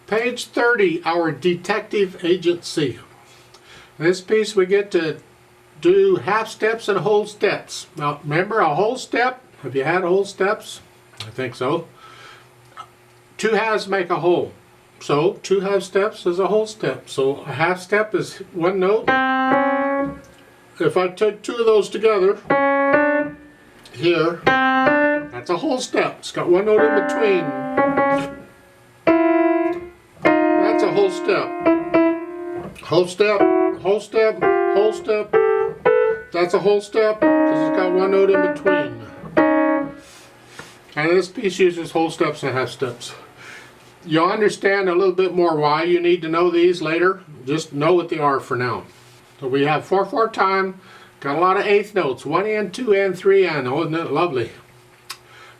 Page 30, our detective agency. In this piece we get to do half steps and whole steps. Now remember a whole step? Have you had whole steps? I think so. Two halves make a whole. So two half steps is a whole step. So a half step is one note. If I take two of those together, here, that's a whole step. It's got one note in between. That's a whole step. Whole step, whole step, whole step. That's a whole step because it's got one note in between. And this piece uses whole steps and half steps. You'll understand a little bit more why you need to know these later. Just know what they are for now. So we have 4/4 time. Got a lot of eighth notes. 1 and 2 and 3 and. Oh, isn't it lovely?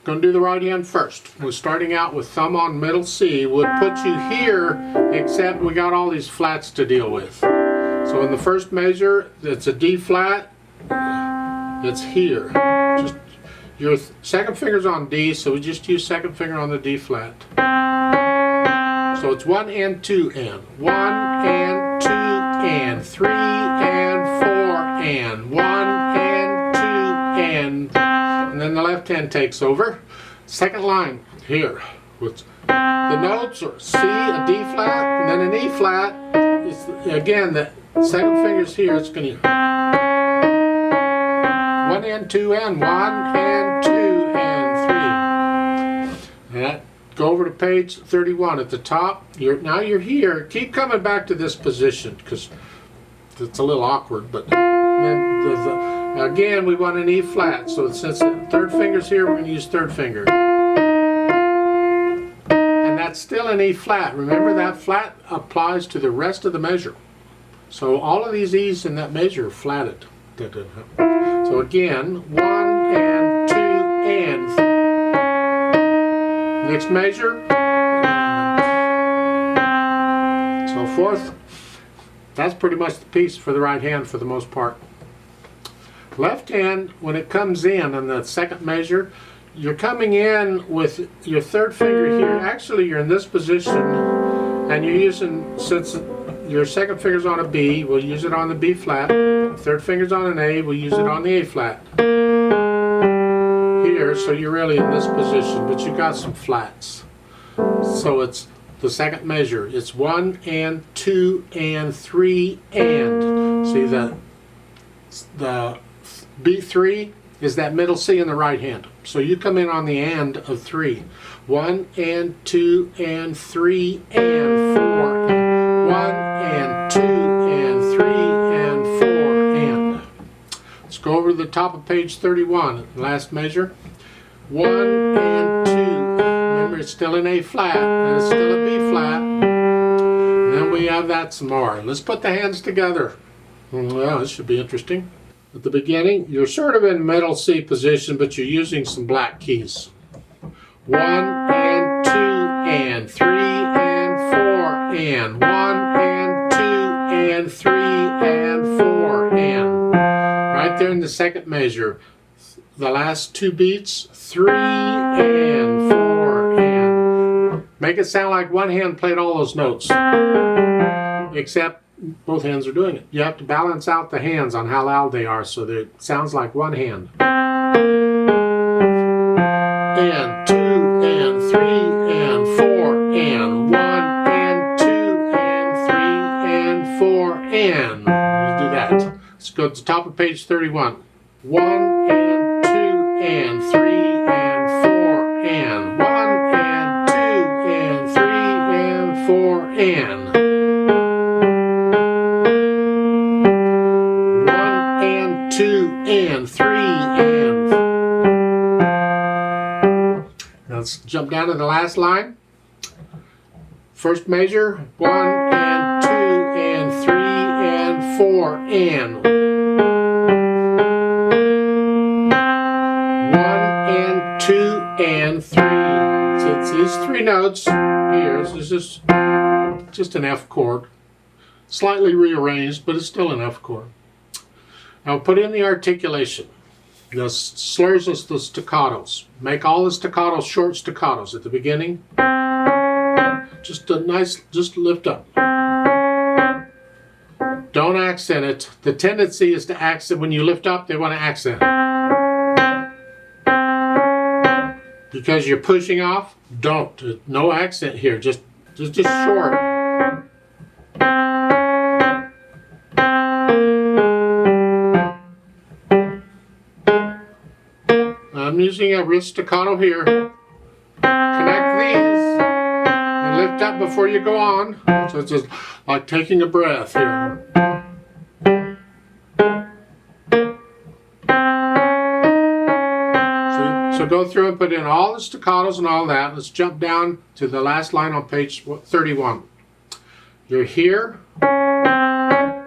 Going to do the right hand first. We're starting out with thumb on middle C. Would put you here, except we got all these flats to deal with. So in the first measure, it's a D flat. It's here. Just your second finger's on D, so we just use second finger on the D flat. So it's 1 and 2 and. 1 and 2 and. 3 and 4 and. 1 and 2 and. And then the left hand takes over. Second line here. With the notes are C, a D flat, and then an E flat. It's, again, the second finger's here. It's going to 1 and 2 and. 1 and 2 and 3. And that. Go over to page 31 at the top. Now you're here. Keep coming back to this position because it's a little awkward. But then again, we want an E flat. So since the third finger's here, we're going to use third finger. And that's still an E flat. Remember that flat applies to the rest of the measure. So all of these E's in that measure are flatted. So again, 1 and 2 and. Next measure, so forth. That's pretty much the piece for the right hand for the most part. Left hand, when it comes in on the second measure, you're coming in with your third finger here. Actually, you're in this position, and you're using, since your second finger's on a B, we'll use it on the B flat. Third finger's on an A, we'll use it on the A flat. Here, so you're really in this position, but you got some flats. So it's the second measure. It's 1 and 2 and 3 and. See that the B3 is that middle C in the right hand. So you come in on the and of 3. 1 and 2 and 3 and 4 and. 1 and 2 and 3 and 4 and. Let's go over to the top of page 31. Last measure. 1 and 2. Remember, it's still an A flat, and it's still a B flat. And then we have that some more. Let's put the hands together. Well, this should be interesting. At the beginning, you're sort of in middle C position, but you're using some black keys. 1 and 2 and. 3 and 4 and. 1 and 2 and 3 and 4 and. Right there in the second measure. The last two beats, 3 and 4 and. Make it sound like one hand played all those notes. Except both hands are doing it. You have to balance out the hands on how loud they are so that it sounds like one hand. And 2 and 3 and 4 and. 1 and 2 and 3 and 4 and. Let's do that. Let's go to the top of page 31. 1 and and 3 and 4 and. 1 and 2 and 3 and 4 and. 1 and 2 and 3 and. Now let's jump down to the last line. First measure, 1 and 2 and 3 and 4 and. 2 and 3. So it's these three notes here. This is just an F chord. Slightly rearranged, but it's still an F chord. Now put in the articulation. The slurs is the staccatos. Make all the staccatos short staccatos at the beginning. Just a nice, just lift up. Don't accent it. The tendency is to accent. When you lift up, they want to accent. Because you're pushing off, don't. No accent here. Just short. I'm using a real staccato here. Connect these and lift up before you go on. So it's just like taking a breath here. So go through and put in all the staccatos and all that. Let's jump down to the last line on page 31. You're here, and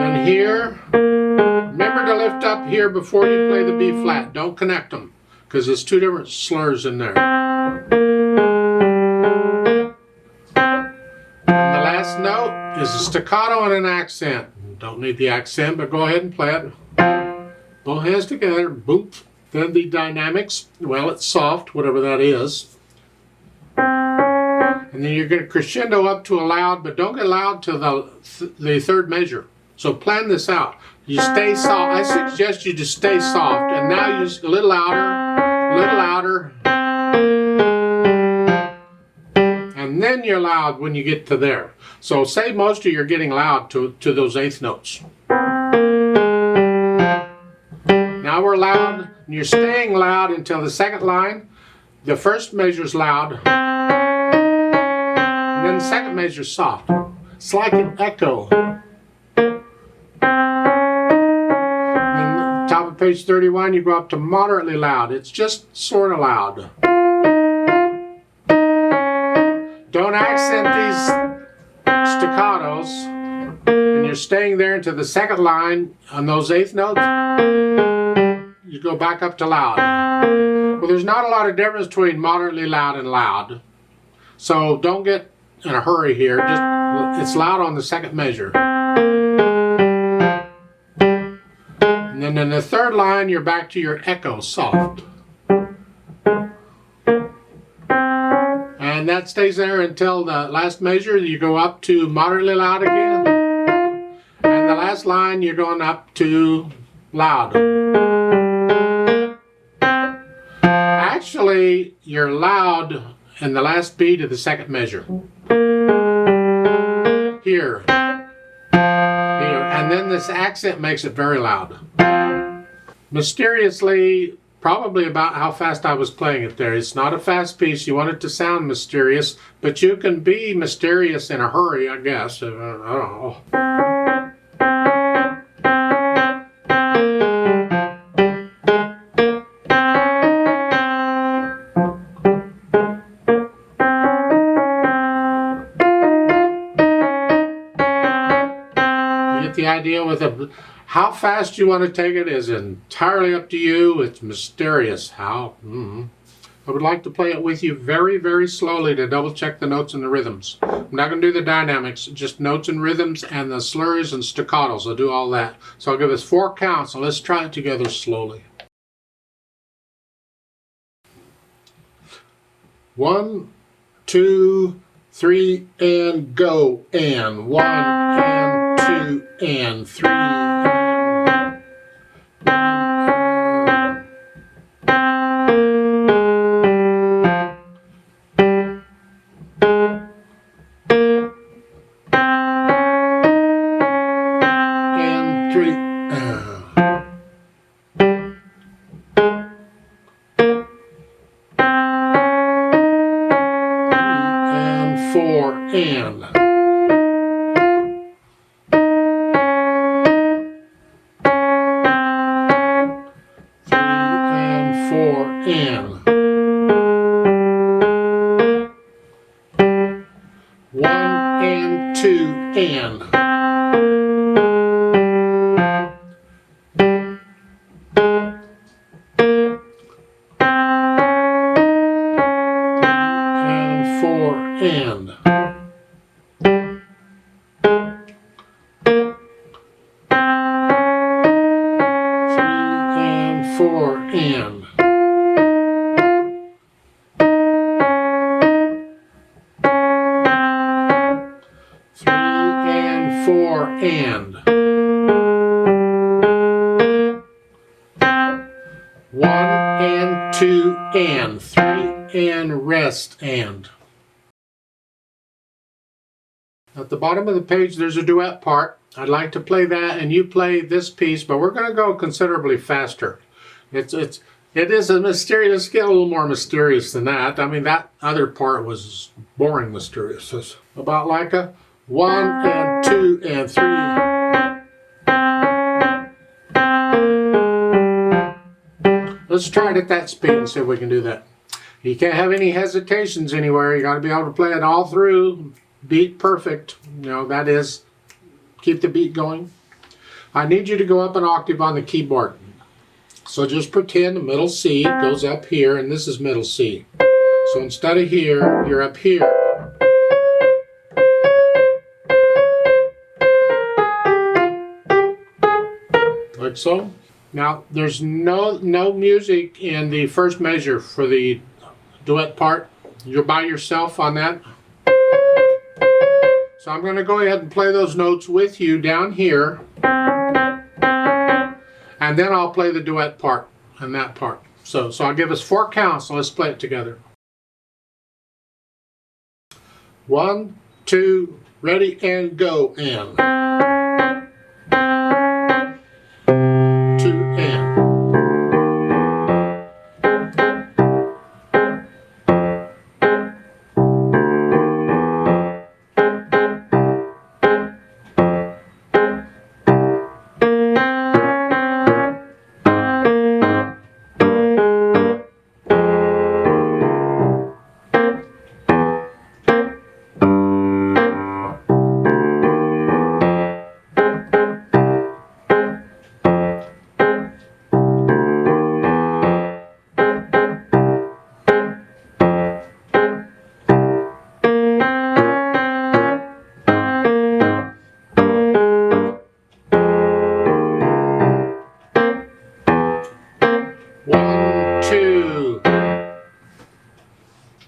then here. Remember to lift up here before you play the B flat. Don't connect them, because there's two different slurs in there. And the last note is a staccato and an accent. Don't need the accent, but go ahead and play it. Both hands together, boop. Then the dynamics, well, it's soft, whatever that is. And then you're going to crescendo up to a loud, but don't get loud to the third measure. So plan this out. You stay soft. I suggest you just stay soft. And now use a little louder. And then you're loud when you get to there. So say most of you are getting loud to those eighth notes. Now we're loud, and you're staying loud until the second line. The first measure's loud, and then the second measure's soft. It's like an echo. And then top of page 31, you go up to moderately loud. It's just sort of loud. Don't accent these staccatos, and you're staying there until the second line on those eighth notes. You go back up to loud. Well, there's not a lot of difference between moderately loud and loud. So don't get in a hurry here. Just it's loud on the second measure. And then in the third line, you're back to your echo, soft. And that stays there until the last measure. You go up to moderately loud again. And the last line, you're going up to loud. Actually, you're loud in the last beat of the second measure. Here. And then this accent makes it very loud. Mysteriously, probably about how fast I was playing it there. It's not a fast piece. You want it to sound mysterious, but you can be mysterious in a hurry, I guess. I don't know. The idea with how fast you want to take it is entirely up to you. It's mysterious how. I would like to play it with you very, very slowly to double check the notes and the rhythms. I'm not going to do the dynamics, just notes and rhythms and the slurs and staccatos. I'll do all that. So I'll give us 4 counts, so let's try it together slowly. 1, 2, 3, and go. And 1 and 2 and 3 and 3 and 4 and 4 and 1 and 2 and 4 and 4 and 1 and. 1 and 2 and 3 and rest and. At the bottom of the page there's a duet part. I'd like to play that and you play this piece, but we're going to go considerably faster. It is a mysterious scale, a little more mysterious than that. I mean, that other part was boring mysterious. It's about like a 1 and 2 and 3. Let's try it at that speed and see if we can do that. You can't have any hesitations anywhere. You got to be able to play it all through, beat perfect. You know, that is, keep the beat going. I need you to go up an octave on the keyboard. So just pretend the middle C goes up here, and this is middle C. So instead of here, you're up here. Like so. Now, there's no music in the first measure for the duet part. You're by yourself on that. So I'm going to go ahead and play those notes with you down here. And then I'll play the duet part and that part. So I'll give us 4 counts, so let's play it together. 1, 2, ready, and go, and.